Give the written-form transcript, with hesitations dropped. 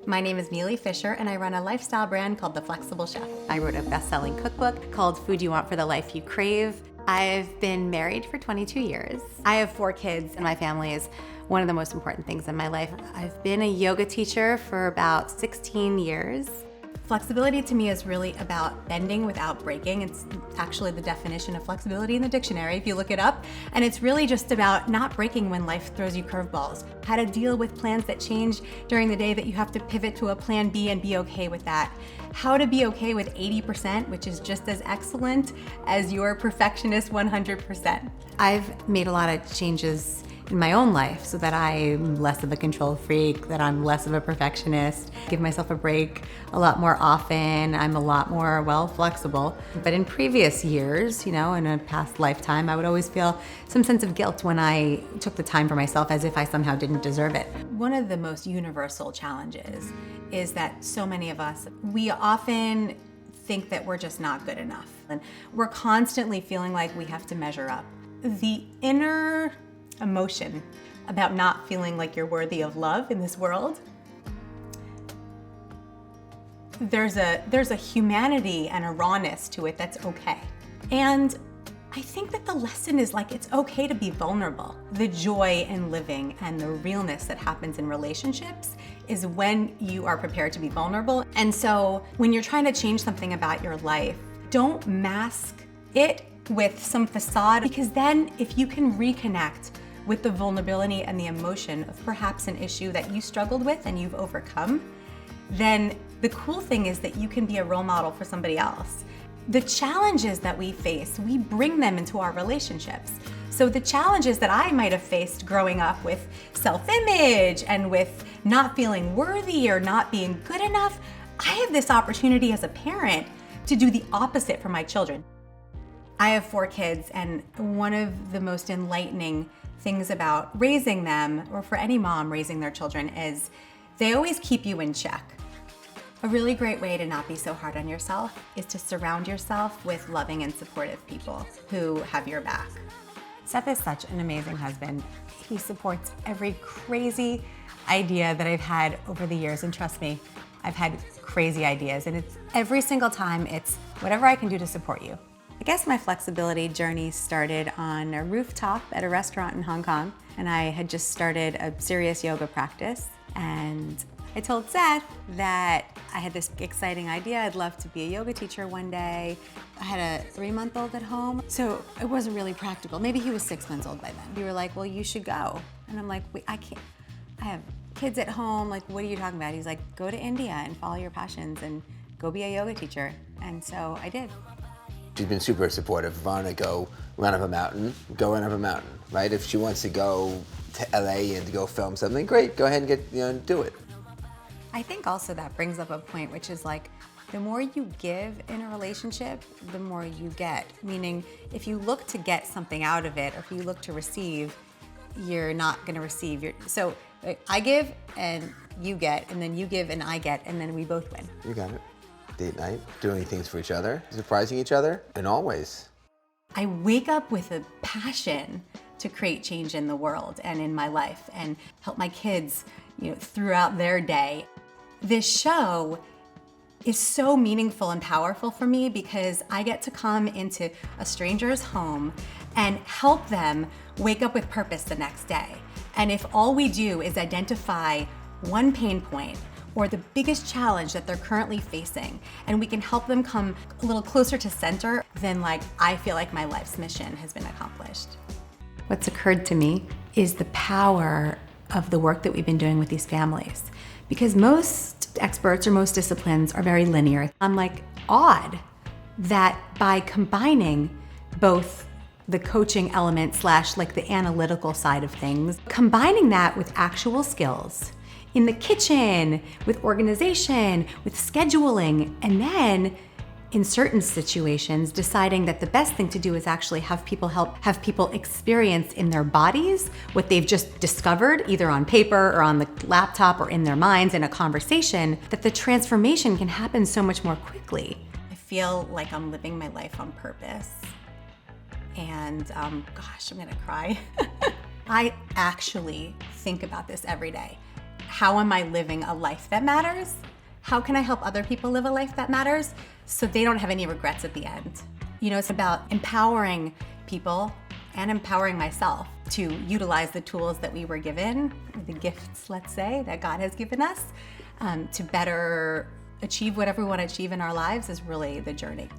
My name is Nealy and I run a lifestyle brand called The Flexible Chef. I wrote a best-selling cookbook called Food You Want for the Life You Crave. I've been married for 22 years. I have 4 kids, and my family is one of the most important things in my life. I've been a yoga teacher for about 16 years. Flexibility to me is really about bending without breaking. It's actually the definition of flexibility in the dictionary if you look it up. And it's really just about not breaking when life throws you curveballs. How to deal with plans that change during the day that you have to pivot to a plan B and be okay with that. How to be okay with 80%, which is just as excellent as your perfectionist 100%. I've made a lot of changes in my own life so that I'm less of a control freak, that I'm less of a perfectionist, give myself a break a lot more often. I'm a lot more, flexible. But in previous years, in a past lifetime, I would always feel some sense of guilt when I took the time for myself as if I somehow didn't deserve it. One of the most universal challenges is that so many of us, we often think that we're just not good enough. And we're constantly feeling like we have to measure up. The inner emotion about not feeling like you're worthy of love in this world, there's a humanity and a rawness to it that's okay. And I think that the lesson is it's okay to be vulnerable. The joy in living and the realness that happens in relationships is when you are prepared to be vulnerable. And so when you're trying to change something about your life, don't mask it with some facade, because then if you can reconnect with the vulnerability and the emotion of perhaps an issue that you struggled with and you've overcome, then the cool thing is that you can be a role model for somebody else. The challenges that we face, we bring them into our relationships. So the challenges that I might have faced growing up with self-image and with not feeling worthy or not being good enough, I have this opportunity as a parent to do the opposite for my children. I have 4 kids, and one of the most enlightening things about raising them, or for any mom raising their children, is they always keep you in check. A really great way to not be so hard on yourself is to surround yourself with loving and supportive people who have your back. Seth is such an amazing husband. He supports every crazy idea that I've had over the years, and trust me, I've had crazy ideas, and it's every single time it's whatever I can do to support you. I guess my flexibility journey started on a rooftop at a restaurant in Hong Kong, and I had just started a serious yoga practice, and I told Seth that I had this exciting idea. I'd love to be a yoga teacher one day. I had a 3-month-old at home, so it wasn't really practical. Maybe he was 6 months old by then. We were like, well, you should go. And I'm like, wait, I can't. I have kids at home. What are you talking about? He's like, go to India and follow your passions and go be a yoga teacher. And so I did. She's been super supportive. If I want to go run up a mountain, go run up a mountain, right? If she wants to go to LA and to go film something, great, go ahead and get, do it. I think also that brings up a point, which is the more you give in a relationship, the more you get. Meaning, if you look to get something out of it, or if you look to receive, you're not going to receive. So I give and you get, and then you give and I get, and then we both win. You got it. Date night, doing things for each other, surprising each other in all ways. I wake up with a passion to create change in the world and in my life and help my kids, throughout their day. This show is so meaningful and powerful for me because I get to come into a stranger's home and help them wake up with purpose the next day. And if all we do is identify one pain point or the biggest challenge that they're currently facing, and we can help them come a little closer to center, then I feel like my life's mission has been accomplished. What's occurred to me is the power of the work that we've been doing with these families. Because most experts or most disciplines are very linear. I'm awed that by combining both the coaching element / the analytical side of things, combining that with actual skills in the kitchen, with organization, with scheduling, and then in certain situations, deciding that the best thing to do is actually have people experience in their bodies what they've just discovered, either on paper or on the laptop or in their minds in a conversation, that the transformation can happen so much more quickly. I feel like I'm living my life on purpose. And gosh, I'm gonna cry. I actually think about this every day. how am I living a life that matters? How can I help other people live a life that matters so they don't have any regrets at the end? You know, it's about empowering people and empowering myself to utilize the tools that we were given, the gifts, let's say, that God has given us, to better achieve whatever we want to achieve in our lives is really the journey.